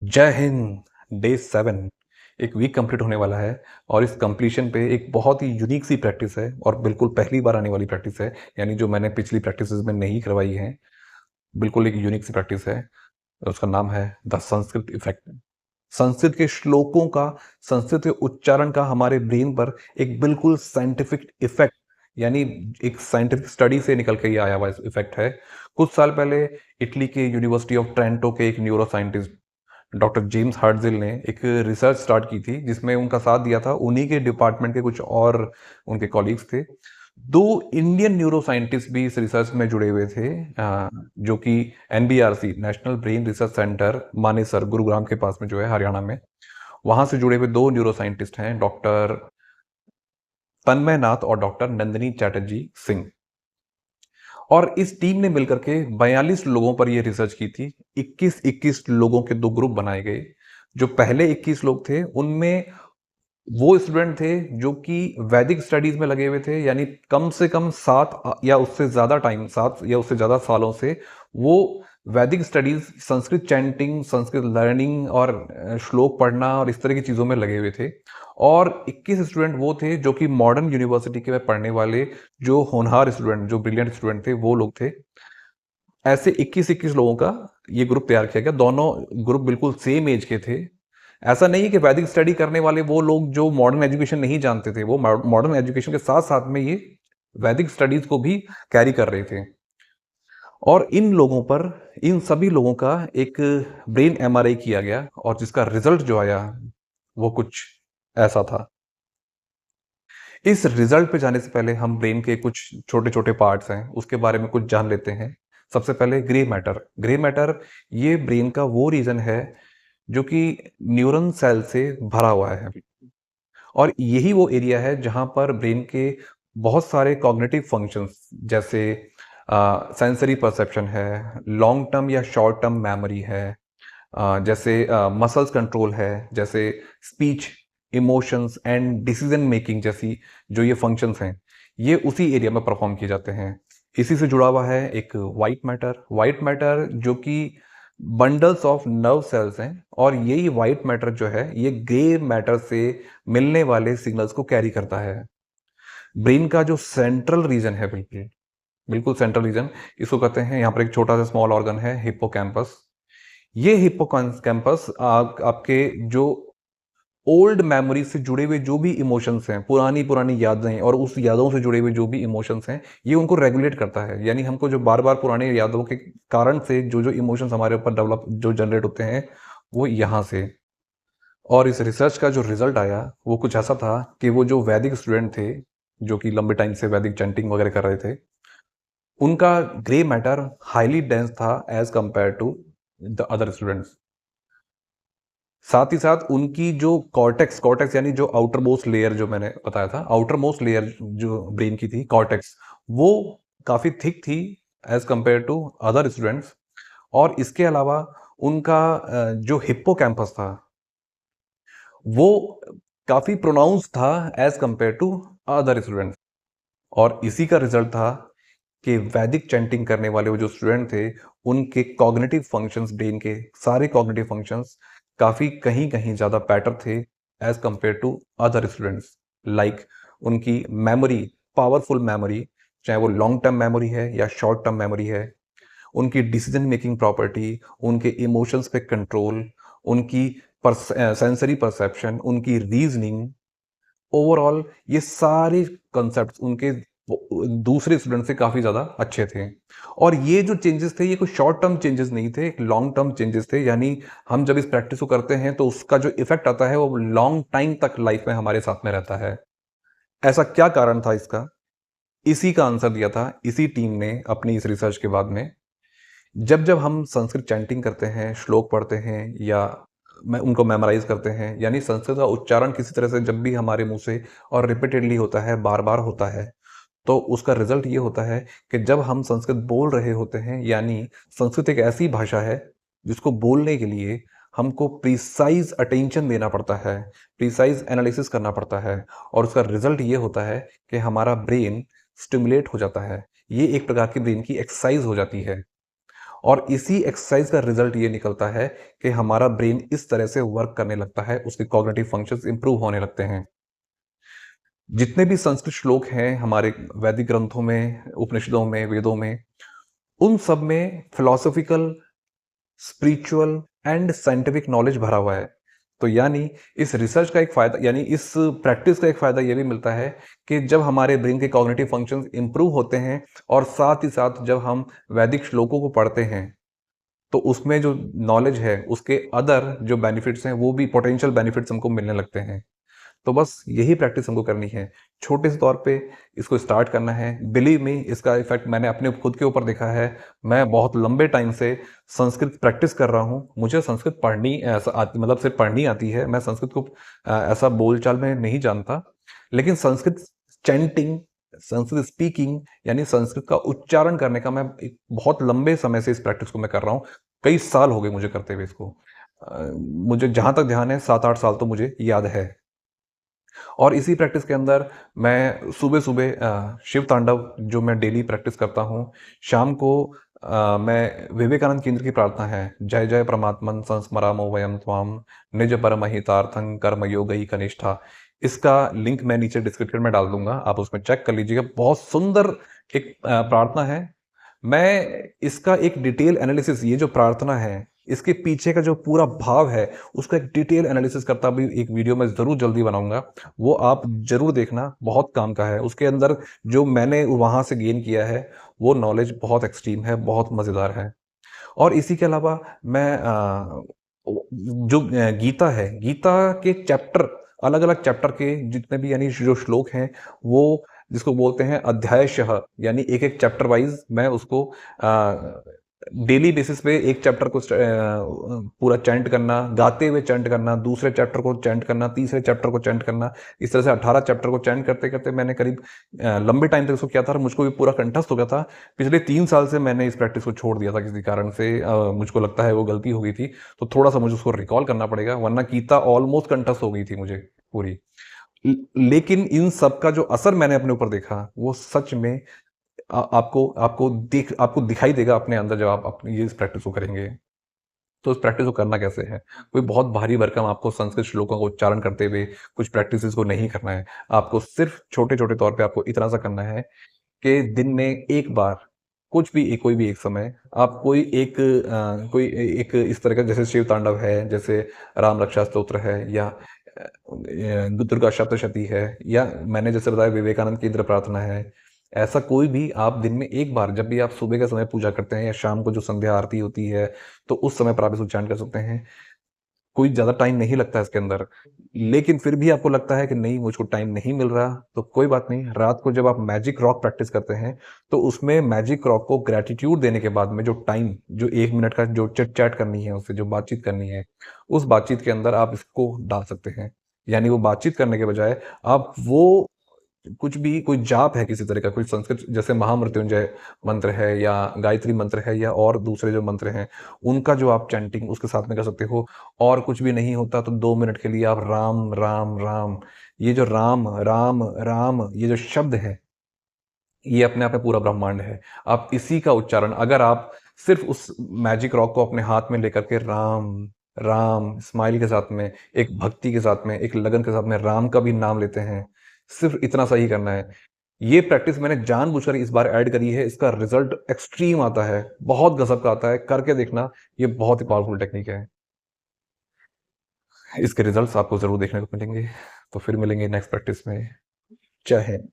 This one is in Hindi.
जय हिंद। डे 7 एक वीक कंप्लीट होने वाला है और इस कंप्लीशन पे एक बहुत ही यूनिक सी प्रैक्टिस है और बिल्कुल पहली बार आने वाली प्रैक्टिस है। यानी जो मैंने पिछली प्रैक्टिसेस में नहीं करवाई है। बिल्कुल एक यूनिक सी प्रैक्टिस है। उसका नाम है द संस्कृत इफेक्ट। संस्कृत के श्लोकों का, संस्कृत के उच्चारण का हमारे ब्रेन पर एक बिल्कुल साइंटिफिक इफेक्ट, यानी एक साइंटिफिक स्टडी से निकल के ये आया हुआ इफेक्ट है। कुछ साल पहले इटली के यूनिवर्सिटी ऑफ ट्रेंटो के एक न्यूरो साइंटिस्ट डॉक्टर जेम्स हर्टजिल ने एक रिसर्च स्टार्ट की थी, जिसमें उनका साथ दिया था उन्हीं के डिपार्टमेंट के कुछ और उनके कॉलीग्स थे। दो इंडियन न्यूरो साइंटिस्ट भी इस रिसर्च में जुड़े हुए थे, जो कि NBRC national brain research centre Manesar Gurugram के पास में जो है हरियाणा में, वहां से जुड़े हुए दो न्यूरो साइंटिस्ट हैं, डॉक्टर तन्मय नाथ और डॉक्टर नंदिनी चैटर्जी सिंह। और इस टीम ने मिलकर के 42 लोगों पर यह रिसर्च की थी। 21-21 लोगों के दो ग्रुप बनाए गए। जो पहले 21 लोग थे उनमें वो स्टूडेंट थे जो कि वैदिक स्टडीज में लगे हुए थे, यानी कम से कम 7 या उससे ज़्यादा टाइम, 7 या उससे ज़्यादा सालों से वो वैदिक studies, Sanskrit chanting, Sanskrit learning और श्लोक पढ़ना और इस तरह की चीज़ों में लगे हुए थे। और 21 स्टूडेंट वो थे जो कि मॉडर्न यूनिवर्सिटी के में पढ़ने वाले, जो होनहार स्टूडेंट, जो ब्रिलियंट स्टूडेंट थे, वो लोग थे। ऐसे 21-21 लोगों का ये ग्रुप तैयार किया गया। दोनों ग्रुप बिल्कुल सेम एज के थे। ऐसा नहीं है कि वैदिक स्टडी करने वाले वो लोग जो मॉडर्न एजुकेशन नहीं जानते थे, वो मॉडर्न एजुकेशन के साथ साथ में ये वैदिक स्टडीज को भी कैरी कर रहे थे। और इन लोगों पर, इन सभी लोगों का एक ब्रेन एमआरआई किया गया और जिसका रिजल्ट जो आया वो कुछ ऐसा था। इस रिजल्ट पे जाने से पहले हम ब्रेन के कुछ छोटे छोटे पार्ट्स हैं उसके बारे में कुछ जान लेते हैं। सबसे पहले ग्रे मैटर। ग्रे मैटर ये ब्रेन का वो रीजन है जो कि न्यूरन सेल से भरा हुआ है। और यही वो एरिया है जहां पर ब्रेन के बहुत सारे कॉग्निटिव फंक्शंस, जैसे सेंसरी परसेप्शन है, लॉन्ग टर्म या शॉर्ट टर्म मेमोरी है, जैसे मसल्स कंट्रोल है, जैसे speech, emotions and decision making जैसी जो ये फंक्शंस हैं, ये उसी एरिया में परफॉर्म किए जाते हैं। इसी से जुड़ा हुआ है एक वाइट मैटर। वाइट मैटर जो कि बंडल्स ऑफ नर्व सेल्स हैं, और यही वाइट मैटर जो है ये ग्रे मैटर से मिलने वाले सिग्नल्स को कैरी करता है। ब्रेन का जो सेंट्रल रीजन है, बिल्कुल बिल्कुल सेंट्रल रीजन, इसको कहते हैं, यहाँ पर एक छोटा सा स्मॉल ऑर्गन है, हिप्पोकैम्पस। ये हिप्पोकैम्पस आपके जो ओल्ड मेमोरी से जुड़े हुए जो भी इमोशंस हैं, पुरानी पुरानी यादें और उस यादों से जुड़े हुए जो भी इमोशंस हैं, ये उनको रेगुलेट करता है। यानी हमको जो बार बार पुराने यादों के कारण से जो जो इमोशंस हमारे ऊपर डेवलप, जो जनरेट होते हैं, वो यहाँ से। और इस रिसर्च का जो रिजल्ट आया वो कुछ ऐसा था कि वो जो वैदिक स्टूडेंट थे, जो कि लंबे टाइम से वैदिक चैंटिंग वगैरह कर रहे थे, उनका ग्रे मैटर हाईली डेंस था as compare to the other students. साथ ही साथ उनकी जो कॉर्टेक्स कॉर्टेक्स यानी जो आउटर मोस्ट लेयर, जो मैंने बताया था, आउटर मोस्ट लेयर जो ब्रेन की थी, कॉर्टेक्स, वो काफ़ी थिक थी as compare to other students. और इसके अलावा उनका जो हिप्पोकैम्पस था वो काफ़ी प्रोनाउंस था as compare to other students. और इसी का रिजल्ट था कि वैदिक चैंटिंग करने वाले वो जो स्टूडेंट थे, उनके कॉग्निटिव फंक्शंस, ब्रेन के सारे कॉग्निटिव फंक्शंस काफ़ी कहीं कहीं ज़्यादा बेटर थे as compare to other students. Like उनकी मेमोरी, पावरफुल मेमोरी, चाहे वो लॉन्ग टर्म मेमोरी है या शॉर्ट टर्म मेमोरी है, उनकी डिसीजन मेकिंग प्रॉपर्टी, उनके इमोशंस पे कंट्रोल, उनकी सेंसरी परसेप्शन, उनकी रीजनिंग, ओवरऑल ये सारे कॉन्सेप्ट्स उनके दूसरे स्टूडेंट से काफ़ी ज़्यादा अच्छे थे। और ये जो चेंजेस थे, ये कोई शॉर्ट टर्म चेंजेस नहीं थे, एक लॉन्ग टर्म चेंजेस थे। यानी हम जब इस प्रैक्टिस को करते हैं तो उसका जो इफेक्ट आता है वो लॉन्ग टाइम तक लाइफ में हमारे साथ में रहता है। ऐसा क्या कारण था इसका? इसी का आंसर दिया था इसी टीम ने अपनी इस रिसर्च के बाद में। जब जब हम संस्कृत चैंटिंग करते हैं, श्लोक पढ़ते हैं या उनको मेमोराइज करते हैं, यानी संस्कृत का उच्चारण किसी तरह से जब भी हमारे मुंह से और रिपीटेडली होता है, बार बार होता है, तो उसका रिजल्ट ये होता है कि जब हम संस्कृत बोल रहे होते हैं, यानी संस्कृत एक ऐसी भाषा है जिसको बोलने के लिए हमको प्रिसाइज अटेंशन देना पड़ता है, प्रिसाइज एनालिसिस करना पड़ता है, और उसका रिजल्ट ये होता है कि हमारा ब्रेन स्टिमुलेट हो जाता है। ये एक प्रकार की ब्रेन की एक्सरसाइज हो जाती है। और इसी एक्सरसाइज का रिजल्ट ये निकलता है कि हमारा ब्रेन इस तरह से वर्क करने लगता है, उसके कॉग्निटिव फंक्शंस इंप्रूव होने लगते हैं। जितने भी संस्कृत श्लोक हैं हमारे वैदिक ग्रंथों में, उपनिषदों में, वेदों में, उन सब में philosophical, spiritual and scientific knowledge भरा हुआ है। तो यानी इस रिसर्च का एक फ़ायदा, यानी इस प्रैक्टिस का एक फ़ायदा ये भी मिलता है कि जब हमारे ब्रेन के कॉग्निटिव फंक्शंस इंप्रूव होते हैं और साथ ही साथ जब हम वैदिक श्लोकों को पढ़ते हैं, तो उसमें जो नॉलेज है, उसके अदर जो बेनिफिट्स हैं, वो भी पोटेंशियल बेनिफिट्स हमको मिलने लगते हैं। तो बस यही प्रैक्टिस हमको करनी है। छोटे से तौर पे इसको स्टार्ट करना है। बिलीव मी, इसका इफ़ेक्ट मैंने अपने खुद के ऊपर देखा है। मैं बहुत लंबे टाइम से संस्कृत प्रैक्टिस कर रहा हूँ। मुझे संस्कृत पढ़नी ऐसा आती, मतलब सिर्फ़ पढ़नी आती है। मैं संस्कृत को ऐसा बोलचाल में नहीं जानता। लेकिन संस्कृत चैंटिंग, संस्कृत स्पीकिंग, यानी संस्कृत का उच्चारण करने का मैं एक बहुत लंबे समय से इस प्रैक्टिस को मैं कर रहा हूँ। कई साल हो गए मुझे करते हुए इसको। मुझे जहाँ तक ध्यान है 7-8 साल तो मुझे याद है। और इसी प्रैक्टिस के अंदर मैं सुबह-सुबह शिव तांडव जो मैं डेली प्रैक्टिस करता हूँ, शाम को मैं विवेकानंद केंद्र की प्रार्थना है, जय जय परमात्मन् संस्मरामो वयं त्वां, निज परमहितार्थं कर्मयोगैः कनिष्ठा। इसका लिंक मैं नीचे डिस्क्रिप्शन में डाल दूँगा, आप उसमें चेक कर लीजिएगा। बहुत सुंदर एक प्रार्थना है। मैं इसका एक डिटेल एनालिसिस, ये जो प्रार्थना है, इसके पीछे का जो पूरा भाव है, उसका एक डिटेल एनालिसिस करता भी एक वीडियो मैं ज़रूर जल्दी बनाऊँगा। वो आप ज़रूर देखना, बहुत काम का है। उसके अंदर जो मैंने वहाँ से गेन किया है, वो नॉलेज बहुत एक्सट्रीम है, बहुत मज़ेदार है। और इसी के अलावा मैं जो गीता है, गीता के चैप्टर, अलग-अलग चैप्टर के जितने भी, यानी जो श्लोक हैं, वो जिसको बोलते हैं अध्यायशः, यानी एक-एक चैप्टर वाइज़ मैं उसको डेली बेसिस पे एक चैप्टर को पूरा चैंट करना, गाते हुए चैंट करना, दूसरे चैप्टर को चैंट करना, तीसरे चैप्टर को चैंट करना। इस तरह से 18 चैप्टर को चैंट करते-करते मैंने करीब लंबे टाइम तक इसको किया था और मुझको भी पूरा कंठस्थ हो गया था। पिछले 3 साल से मैंने इस प्रैक्टिस को छोड़ दिया था किसी कारण से, मुझको लगता है वो गलती हो गई थी, तो थोड़ा-सा मुझे उसको रिकॉल करना पड़ेगा, वरना गीता ऑलमोस्ट कंठस्थ हो गई थी मुझे पूरी। ल लेकिन इन सब का जो असर मैंने अपने ऊपर देखा, वो सच में आपको आपको दिखाई देगा अपने अंदर जब आप अपनी ये इस प्रैक्टिस को करेंगे। तो इस प्रैक्टिस को करना कैसे है? कोई बहुत भारी भरकम आपको संस्कृत श्लोकों का उच्चारण करते हुए कुछ प्रैक्टिसेस को नहीं करना है। आपको सिर्फ़ छोटे-छोटे तौर पे आपको इतना सा करना है कि दिन में एक बार, कुछ भी कोई भी एक समय, आप कोई एक इस तरह का, जैसे शिव तांडव है, जैसे राम रक्षा स्तोत्र है, या दुर्गा सप्तशती है, या मैंने जैसे बताया विवेकानंद की इंद्र प्रार्थना है। ऐसा कोई भी आप दिन में एक बार, जब भी आप सुबह के समय पूजा करते हैं या शाम को जो संध्या आरती होती है, तो उस समय पर आप इसे उच्चारण कर सकते हैं। कोई ज़्यादा टाइम नहीं लगता है इसके अंदर। लेकिन फिर भी आपको लगता है कि नहीं, मुझको टाइम नहीं मिल रहा, तो कोई बात नहीं। रात को जब आप मैजिक रॉक प्रैक्टिस करते हैं, तो उसमें मैजिक रॉक को ग्रैटिट्यूड देने के बाद में जो टाइम, जो 1 मिनट का जो चिट-चैट करनी है, उससे जो बातचीत करनी है, उस बातचीत के अंदर आप इसको डाल सकते हैं। यानी वो बातचीत करने के बजाय आप वो कुछ भी, कोई जाप है किसी तरह का, कोई संस्कृत जैसे महामृत्युंजय मंत्र है या गायत्री मंत्र है या और दूसरे जो मंत्र हैं, उनका जो आप चैंटिंग उसके साथ में कर सकते हो। और कुछ भी नहीं होता तो 2 मिनट के लिए आप राम, राम, राम, ये जो राम, राम, राम, ये जो शब्द है, ये अपने आप में पूरा ब्रह्मांड है। आप इसी का उच्चारण, अगर आप सिर्फ़ उस मैजिक रॉक को अपने हाथ में लेकर के राम, राम स्माइल के साथ में, एक भक्ति के साथ में, एक लगन के साथ में राम का भी नाम लेते हैं, सिर्फ़ इतना सा ही करना है। ये प्रैक्टिस मैंने जानबूझकर इस बार ऐड करी है, इसका रिज़ल्ट एक्सट्रीम आता है, बहुत गज़ब का आता है, करके देखना, ये बहुत ही पावरफुल टेक्निक है। इसके रिज़ल्ट्स आपको ज़रूर देखने को मिलेंगे। तो फिर मिलेंगे नेक्स्ट प्रैक्टिस में। जय हिंद।